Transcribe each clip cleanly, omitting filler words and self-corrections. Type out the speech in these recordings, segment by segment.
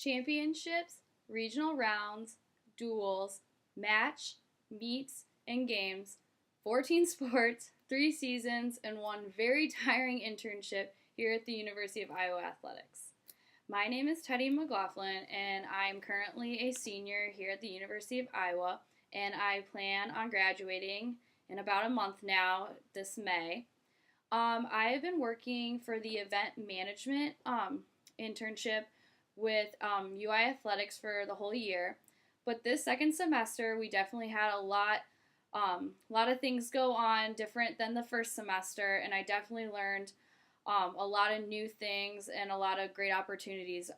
championships, regional rounds, duels, match, meets, and games, 14 sports, 3 seasons, and one very tiring internship here at the University of Iowa Athletics. My name is Teddy McLaughlin, and I'm currently a senior here at the University of Iowa, and I plan on graduating in about a month now, this May. I have been working for the event management internship with UI Athletics for the whole year. But this second semester, we definitely had a lot of things go on different than the first semester, and I definitely learned a lot of new things and a lot of great opportunities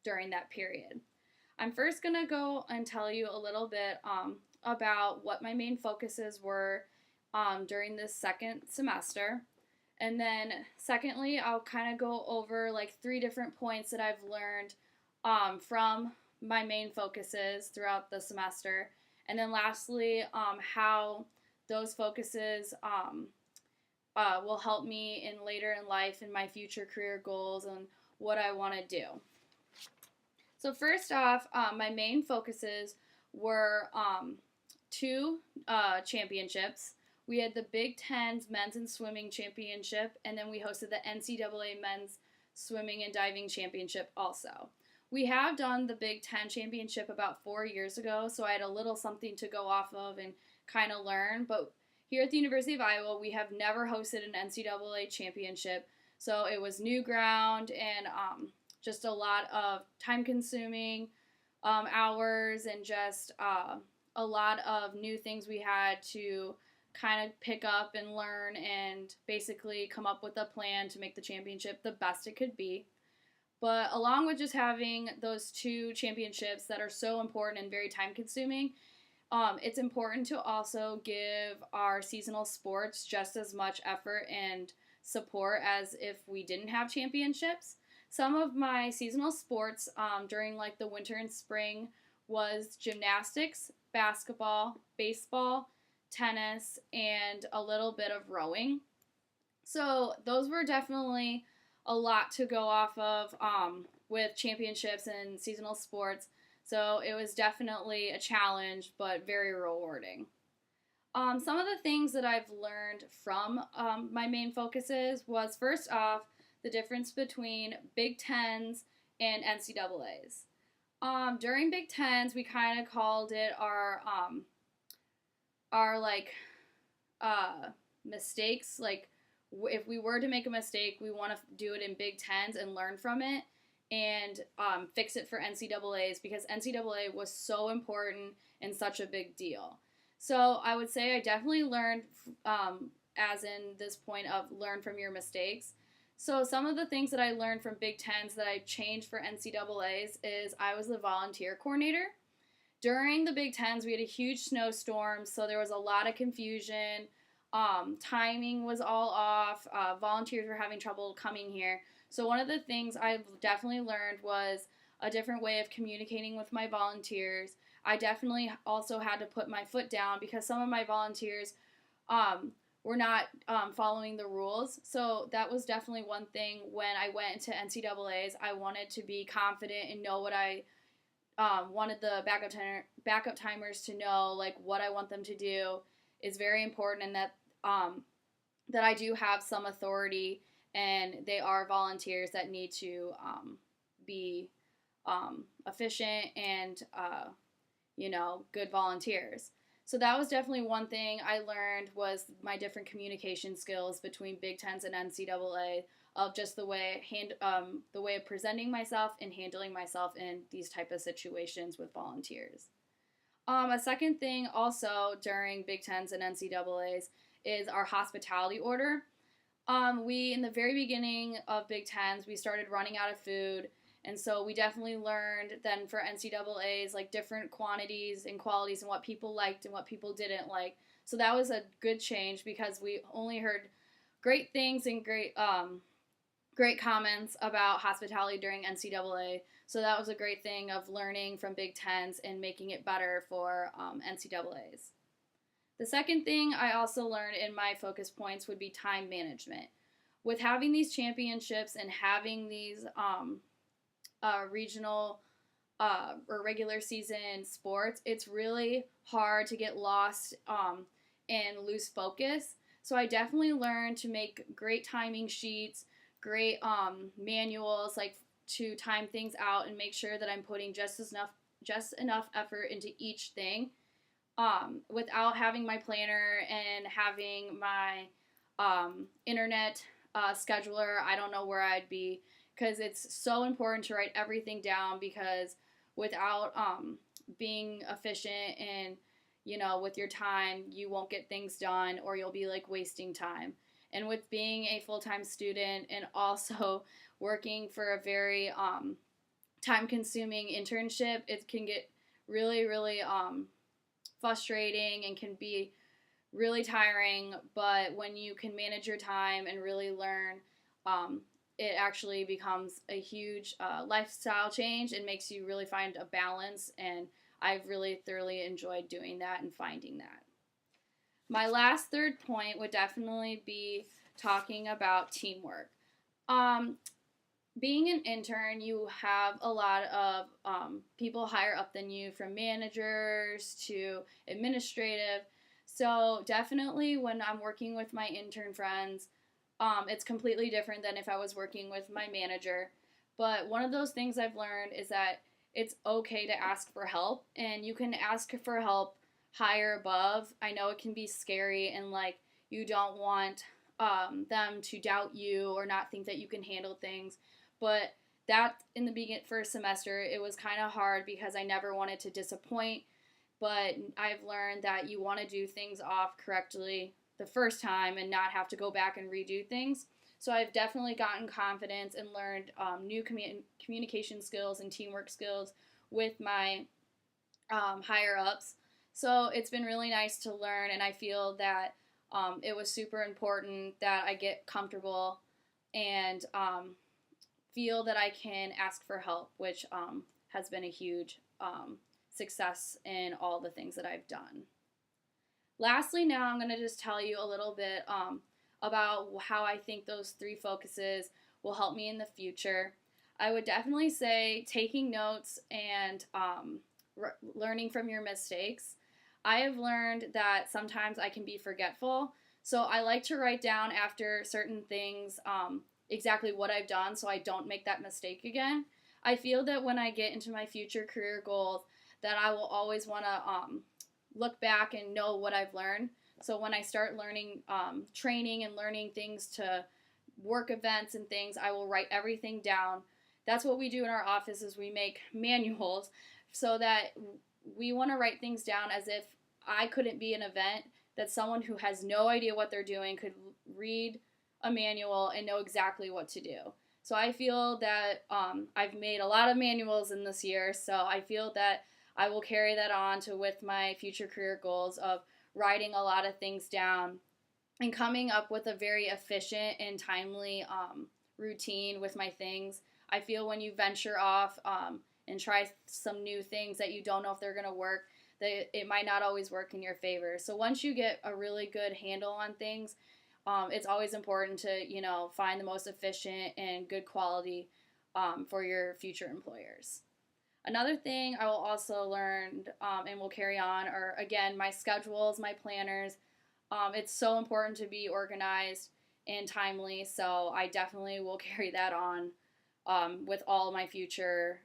during that period. I'm first going to go and tell you a little bit about what my main focuses were during this second semester. And then, secondly, I'll kind of go over like 3 different points that I've learned from my main focuses throughout the semester. And then, lastly, how those focuses will help me in later in life in my future career goals and what I want to do. So, first off, my main focuses were 2 championships. We had the Big Ten's Men's and Swimming Championship, and then we hosted the NCAA Men's Swimming and Diving Championship also. We have done the Big Ten Championship about 4 years ago, so I had a little something to go off of and kind of learn. But here at the University of Iowa, we have never hosted an NCAA championship, so it was new ground and just a lot of time-consuming hours and just a lot of new things we had to kind of pick up and learn and basically come up with a plan to make the championship the best it could be. But along with just having those 2 championships that are so important and very time consuming, it's important to also give our seasonal sports just as much effort and support as if we didn't have championships. Some of my seasonal sports during like the winter and spring was gymnastics, basketball, baseball, tennis, and a little bit of rowing. So those were definitely a lot to go off of with championships and seasonal sports. So it was definitely a challenge, but very rewarding. Some of the things that I've learned from my main focuses was first off the difference between Big Tens and NCAAs. During Big Tens, we kind of called it our like mistakes. Like if we were to make a mistake, we want to do it in Big Tens and learn from it and fix it for NCAAs because NCAA was so important and such a big deal. So I would say I definitely learned, as in this point of learn from your mistakes. So some of the things that I learned from Big Tens that I changed for NCAAs is I was the volunteer coordinator. During the Big Tens, we had a huge snowstorm, so there was a lot of confusion. Timing was all off. Volunteers were having trouble coming here. So one of the things I've definitely learned was a different way of communicating with my volunteers. I definitely also had to put my foot down because some of my volunteers were not following the rules. So that was definitely one thing when I went into NCAAs. I wanted to be confident and know what I wanted the backup timers to know, like what I want them to do is very important, and that that I do have some authority, and they are volunteers that need to be efficient and good volunteers. So that was definitely one thing I learned was my different communication skills between Big Tens and NCAA of just the way of presenting myself and handling myself in these type of situations with volunteers. A second thing also during Big Tens and NCAAs is our hospitality order. We, in the very beginning of Big Tens, we started running out of food, and so we definitely learned then for NCAAs, like different quantities and qualities and what people liked and what people didn't like. So that was a good change because we only heard great things and great comments about hospitality during NCAA. So that was a great thing of learning from Big Tens and making it better for NCAAs. The second thing I also learned in my focus points would be time management. With having these championships and having these regional or regular season sports, it's really hard to get lost and lose focus. So I definitely learned to make great timing sheets, great manuals, like to time things out and make sure that I'm putting just enough effort into each thing, without having my planner and having my internet scheduler. I don't know where I'd be, because it's so important to write everything down, because without being efficient and with your time, you won't get things done, or you'll be like wasting time. And with being a full-time student and also working for a very time-consuming internship, it can get really, really frustrating and can be really tiring. But when you can manage your time and really learn, it actually becomes a huge lifestyle change and makes you really find a balance. And I've really thoroughly enjoyed doing that and finding that. My last third point would definitely be talking about teamwork. Being an intern, you have a lot of people higher up than you, from managers to administrative. So definitely when I'm working with my intern friends, it's completely different than if I was working with my manager. But one of those things I've learned is that it's okay to ask for help, and you can ask for help higher above. I know it can be scary, and like you don't want them to doubt you or not think that you can handle things. But that in the first semester, it was kind of hard because I never wanted to disappoint. But I've learned that you want to do things off correctly the first time and not have to go back and redo things. So I've definitely gotten confidence and learned new communication skills and teamwork skills with my higher ups. So it's been really nice to learn, and I feel that it was super important that I get comfortable and feel that I can ask for help, which has been a huge success in all the things that I've done. Lastly, now I'm going to just tell you a little bit about how I think those three focuses will help me in the future. I would definitely say taking notes and learning from your mistakes. I have learned that sometimes I can be forgetful, so I like to write down after certain things exactly what I've done so I don't make that mistake again. I feel that when I get into my future career goals, that I will always want to look back and know what I've learned. So when I start learning training and learning things to work events and things, I will write everything down. That's what we do in our office, is we make manuals, so that we want to write things down as if I couldn't be an event, that someone who has no idea what they're doing could read a manual and know exactly what to do. So I feel that I've made a lot of manuals in this year, so I feel that I will carry that on to with my future career goals of writing a lot of things down and coming up with a very efficient and timely routine with my things. I feel when you venture off and try some new things that you don't know if they're going to work, that it might not always work in your favor. So once you get a really good handle on things, it's always important to, find the most efficient and good quality for your future employers. Another thing I will also learn and will carry on are, again, my schedules, my planners. It's so important to be organized and timely, so I definitely will carry that on with all my future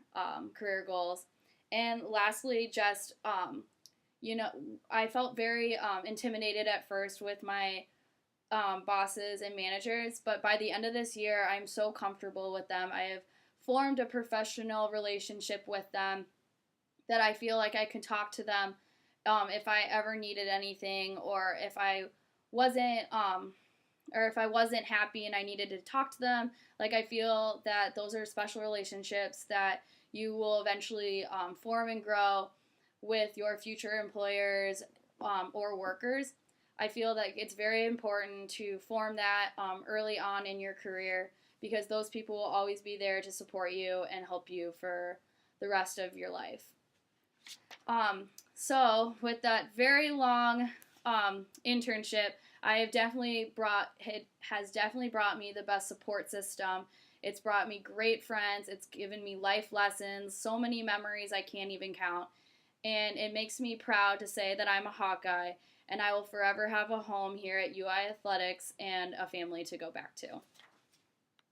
career goals. And lastly, just, I felt very intimidated at first with my bosses and managers, but by the end of this year, I'm so comfortable with them. I have formed a professional relationship with them that I feel like I can talk to them if I ever needed anything, or if I wasn't happy and I needed to talk to them. Like, I feel that those are special relationships that you will eventually form and grow with your future employers or workers. I feel that it's very important to form that early on in your career, because those people will always be there to support you and help you for the rest of your life. So with that very long internship, it has definitely brought me the best support system It's brought me great friends. It's given me life lessons, so many memories I can't even count. And it makes me proud to say that I'm a Hawkeye, and I will forever have a home here at UI Athletics and a family to go back to.